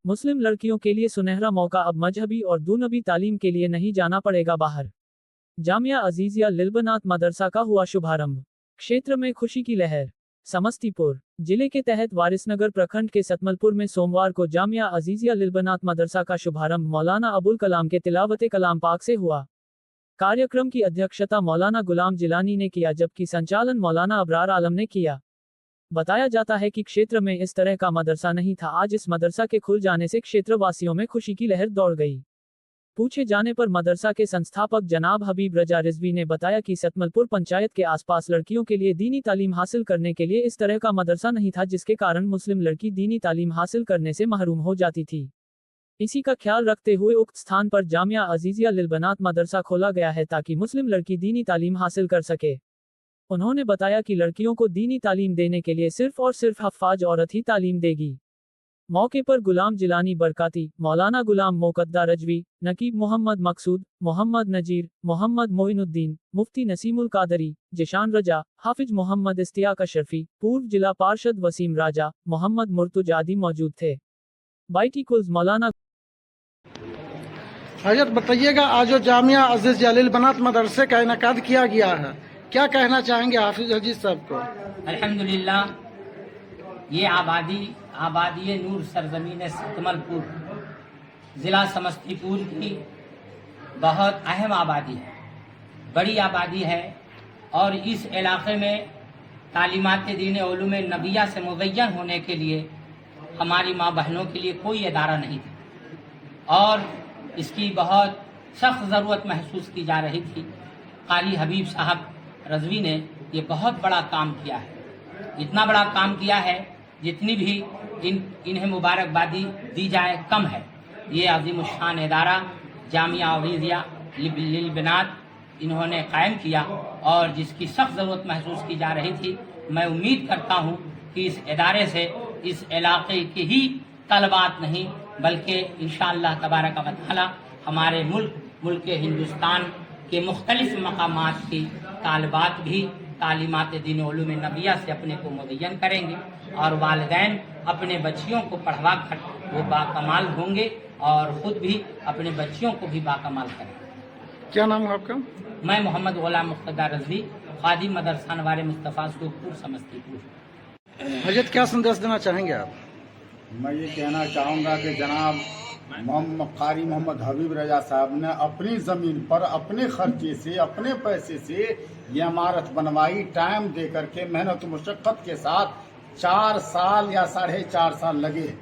मुस्लिम लड़कियों के लिए सुनहरा मौका, अब मजहबी और दूनबी तालीम के लिए नहीं जाना पड़ेगा बाहर। जामिया अजीजिया लिलबनात मदरसा का हुआ शुभारंभ, क्षेत्र में खुशी की लहर। समस्तीपुर जिले के तहत वारिसनगर प्रखंड के सतमलपुर में सोमवार को जामिया अजीजिया लिलबनात मदरसा का शुभारंभ मौलाना अबुल कलाम के तिलावत कलाम पाक से हुआ। कार्यक्रम की अध्यक्षता मौलाना गुलाम जिलानी ने किया, जबकि संचालन मौलाना अबरार आलम ने किया। बताया जाता है कि क्षेत्र में इस तरह का मदरसा नहीं था। आज इस मदरसा के खुल जाने से क्षेत्रवासियों में खुशी की लहर दौड़ गई। पूछे जाने पर मदरसा के संस्थापक जनाब हबीब रजा रिजवी ने बताया कि सतमलपुर पंचायत के आसपास लड़कियों के लिए दीनी तालीम हासिल करने के लिए इस तरह का मदरसा नहीं था, जिसके कारण मुस्लिम लड़की दीनी तालीम हासिल करने से महरूम हो जाती थी। इसी का ख्याल रखते हुए उक्त स्थान पर जामिया अजीजिया लिलबनात मदरसा खोला गया है, ताकि मुस्लिम लड़की दीनी तालीम हासिल कर सके। उन्होंने बताया कि लड़कियों को दीनी तालीम देने के लिए सिर्फ और सिर्फ हफ्फाज औरत ही तालीम देगी। मौके पर गुलाम जिलानी बरकाती, मौलाना गुलाम मोकद्दा रजवी, नकीब मोहम्मद मकसूद, मोहम्मद नजीर, मोहम्मद मोइनुद्दीन, मुफ्ती नसीमुल कादरी, जिशान रजा, हाफिज मोहम्मद इस्तियाक अशरफी, पूर्व जिला पार्षद वसीम राजा, मोहम्मद मुर्तुज आदि मौजूद थे। बाइटिकुल्स मौलाना। हजरत बताइएगा, आज जो जामिया अजीजिया लिलबनात मदरसे का इनेकाद किया गया है, क्या कहना चाहेंगे हाफिज अजीज साहब को? अल्हम्दुलिल्लाह, ये आबादी नूर सरजमीन सतमलपुर ज़िला समस्तीपुर की बहुत अहम आबादी है, बड़ी आबादी है। और इस इलाक़े में तालीमात दीन उलूम नबिया से मुज़य्यन होने के लिए हमारी माँ बहनों के लिए कोई इदारा नहीं था और इसकी बहुत सख्त ज़रूरत महसूस की जा रही थी। क़ारी हबीब साहब रज़वी ने ये बहुत बड़ा काम किया है, इतना बड़ा काम किया है जितनी भी इन्हें मुबारकबादी दी जाए कम है। ये अज़ीमुश्शान इदारा जामिया अज़ीजिया लिलबनात इन्होंने कायम किया और जिसकी सख्त ज़रूरत महसूस की जा रही थी। मैं उम्मीद करता हूँ कि इस इदारे से इस इलाक़े की ही तलबात नहीं बल्कि इंशाअल्लाह तबारक व तआला हमारे मुल्क हिंदुस्तान के मुख्तलिफ मकामात की तालिबात भी तालीमात दीन उलूम नबिया से अपने को मुज़य्यन करेंगे और वालिदैन अपने बच्चियों को पढ़वा कर वो बाकमाल होंगे और ख़ुद भी अपने बच्चियों को भी बाकमाल करेंगे। क्या नाम है आपका? मैं मोहम्मद गुलाम मुक़द्दा रज़वी, खादिम मदरसा नवारे मुस्तफ़ा सुखपुर समस्तीपुर। हजरत क्या संदेश देना चाहेंगे आप? मैं ये कहना चाहूँगा कि जनाब क़ारी मोहम्मद हबीब रजा साहब ने अपनी ज़मीन पर अपने खर्चे से अपने पैसे से ये इमारत बनवाई, टाइम दे करके मेहनत मुशक्क़त के साथ 4 साल या 4.5 साल लगे।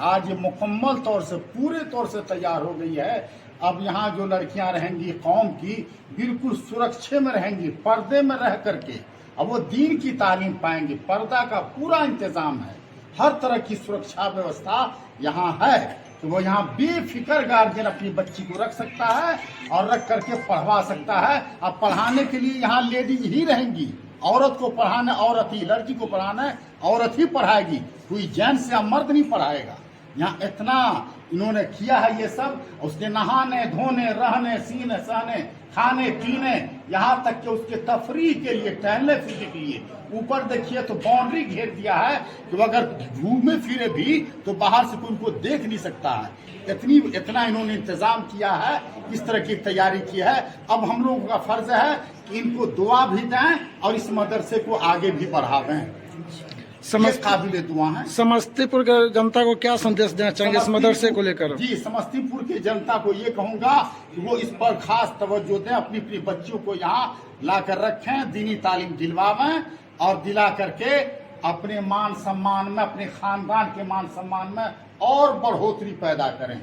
आज ये मुकम्मल तौर से पूरे तौर से तैयार हो गई है। अब यहाँ जो लड़कियाँ रहेंगी कौम की बिल्कुल सुरक्षा में रहेंगी, पर्दे में रह करके अब वो दीन की तालीम पाएंगी। पर्दा का पूरा इंतज़ाम है, हर तरह की सुरक्षा व्यवस्था यहाँ है, तो वो यहाँ बेफिक्र गार्जियन अपनी बच्ची को रख सकता है और रख करके पढ़वा सकता है। अब पढ़ाने के लिए यहाँ लेडीज ही रहेंगी, औरत को पढ़ाना औरत ही, लड़की को पढ़ाना औरत ही पढ़ाएगी, कोई जेंट्स या मर्द नहीं पढ़ाएगा। यहाँ इतना इन्होंने किया है ये सब, उसके नहाने धोने रहने सीने सहने खाने पीने यहाँ तक कि उसके तफरीह के लिए टहलने फिरने के लिए ऊपर देखिए तो बाउंड्री घेर दिया है कि अगर घूमे फिरे भी तो बाहर से कोई उनको देख नहीं सकता है। इतना इन्होंने इंतजाम किया है, इस तरह की तैयारी की है। अब हम लोगों का फर्ज है कि इनको दुआ भी दें और इस मदरसे को आगे भी बढ़ावें। काबिल दुआ है। समस्तीपुर के जनता को क्या संदेश देना चाहेंगे इस मदरसे को लेकर? जी, समस्तीपुर के जनता को ये कहूँगा कि वो इस पर खास तवज्जो दें, अपनी अपनी बच्चियों को यहाँ ला कर रखें, दीनी तालीम दिलवावें और दिला करके अपने मान सम्मान में, अपने खानदान के मान सम्मान में और बढ़ोतरी पैदा करें।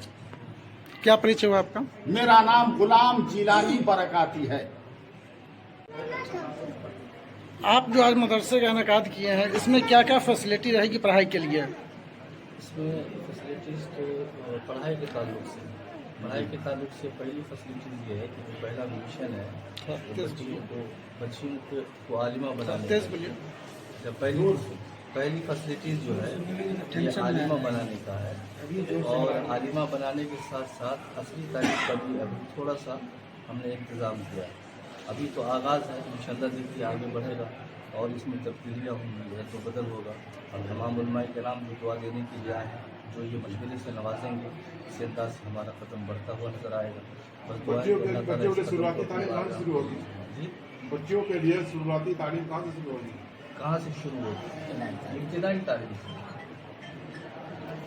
क्या परिचय हुआ आपका? मेरा नाम गुलाम जिलानी बरकाती है। आप जो आज मदरसे का इनेकाद किए हैं, इसमें क्या क्या फैसिलिटी रहेगी पढ़ाई के लिए? इसमें फैसिलिटीज़ तो पढ़ाई के ताल्लुक से पहली फैसिलिटीज़ ये है कि जो पहला मिशन है बच्चियों को आलिमा बनाने, जब पहली फैसिलिटीज़ जो है ये आलिमा बनाने का है और आलिमा बनाने के साथ साथ असली तालीम का भी अभी थोड़ा सा हमने इंतज़ाम किया। अभी तो आगाज़ है, इंशाअल्लाह देखिए आगे बढ़ेगा और इसमें तब्दीलियाँ होंगी है तो बदल होगा। और तमाम उलमाए किराम जो दुआ देने के लिए आए हैं जो ये महफिल से नवाजेंगे, इसी अंदाज से हमारा कदम बढ़ता हुआ नजर आएगा। बस दुआ है बच्चों कि के अल्लाह ताला बच्चों के इस कदम शुरुआती को तालीम कहाँ से शुरू होगी? जी, बच्चों के लिए शुरुआती तालीम कहाँ से शुरू होगी? कहाँ से शुरू होगी? इब्तिदाई तालीम से।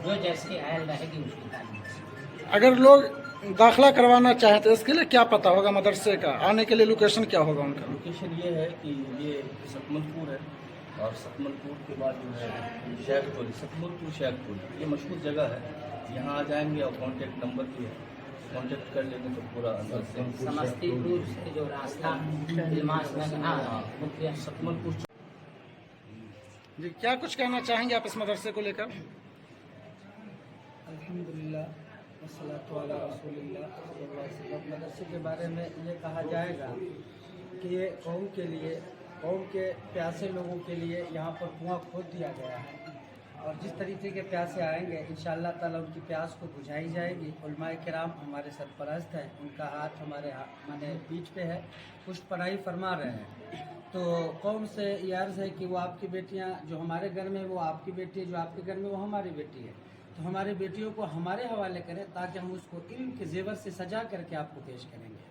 जो जैसे आयल रहेगी उसकी तालीम। अगर लोग दाखिला करवाना चाहें तो इसके लिए क्या पता होगा मदरसे का, आने के लिए लोकेशन क्या होगा उनका? लोकेशन ये है कि ये सकमलपुर है और सकमलपुर के बाद जो है शेखपुर, सकमलपुर शेखपुर, ये मशहूर जगह है। यहाँ आ जाएंगे और कॉन्टेक्ट नंबर भी है, कॉन्टेक्ट कर लेंगे तो पूरा अंदर से समस्तीपुर से जो रास्ता इल्मास नगर मुख्य सकमलपुर। जी, क्या कुछ कहना चाहेंगे आप इस मदरसे को लेकर? अल्हम्दुलिल्लाह वस्सलातु अला रसूलिल्लाह सल्लल्लाहु अलैहि वसल्लम। मदरसे के बारे में ये कहा जाएगा कि ये कौम के लिए, कौम के प्यासे लोगों के लिए यहाँ पर कुआं खोद दिया गया है और जिस तरीके के प्यासे आएंगे इंशाअल्लाह ताला उनकी प्यास को बुझाई जाएगी। उलमाए किराम हमारे सरपरस्त हैं, उनका हाथ हमारे माने पीठ पे है, पुष्ट पनाही फरमा रहे हैं। तो कौम से ये अर्ज़ है कि वो आपकी बेटियाँ जो हमारे घर में वो आपकी बेटी है, जो आपके घर में वो हमारी बेटी है, तो हमारे बेटियों को हमारे हवाले करें ताकि हम उसको इल्म के जेवर से सजा करके आपको पेश करेंगे।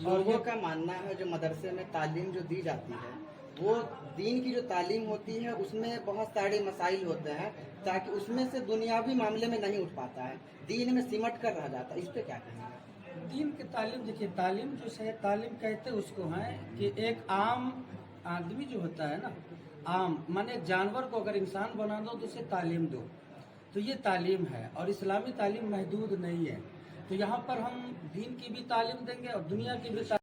लोगों का मानना है जो मदरसे में तालीम जो दी जाती है वो दीन की जो तालीम होती है उसमें बहुत सारे मसाइल होते हैं, ताकि उसमें से दुनियावी मामले में नहीं उठ पाता है, दीन में सिमट कर रह जाता है। इस पे क्या कहना है? दीन की तालीम, देखिए तालीम जो है, तालीम कहते उसको हैं कि एक आम आदमी जो होता है ना, आम माने एक जानवर को अगर इंसान बना दो तो उसे तालीम दो, तो ये तालीम है। और इस्लामी तालीम महदूद नहीं है। तो यहाँ पर हम दीन की भी तालीम देंगे और दुनिया की भी